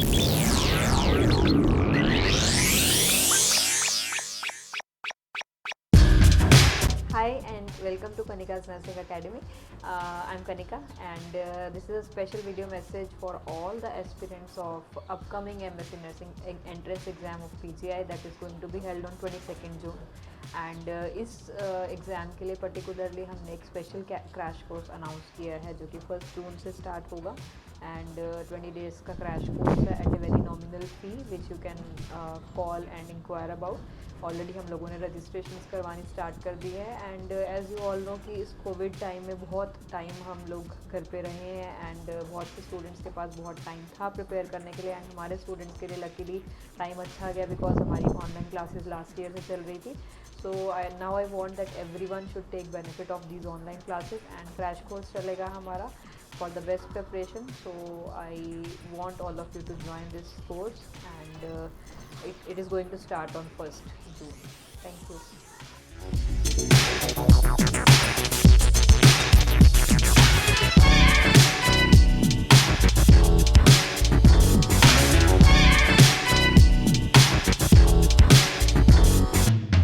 Hi and welcome to KANIKA'S Nursing Academy. I'm Kanika and this is a special video message for all the aspirants of upcoming M.Sc Nursing entrance exam of PGI that is going to be held on 22nd June. And इस exam के लिए particularly हमने एक special crash course announce किया है जो कि 1 जून से स्टार्ट होगा एंड 20 days का क्रैश कोर्स है at a very nominal fee which you can call and enquire about. Already हम लोगों ने रजिस्ट्रेशंस करवानी स्टार्ट कर दी है and as you all know कि इस कोविड टाइम में बहुत टाइम हम लोग घर पे रहे हैं एंड बहुत से स्टूडेंट्स के पास बहुत टाइम था प्रिपेयर करने के लिए एंड हमारे स्टूडेंट्स के लिए लकीली टाइम अच्छा गया बिकॉज हमारी ऑनलाइन क्लासेस लास्ट ईयर से चल रही थी. So now I want that everyone should take benefit of these online classes and crash course chalega hamara for the best preparation. So I want all of you to join this course and it is going to start on 1st June. Thank you.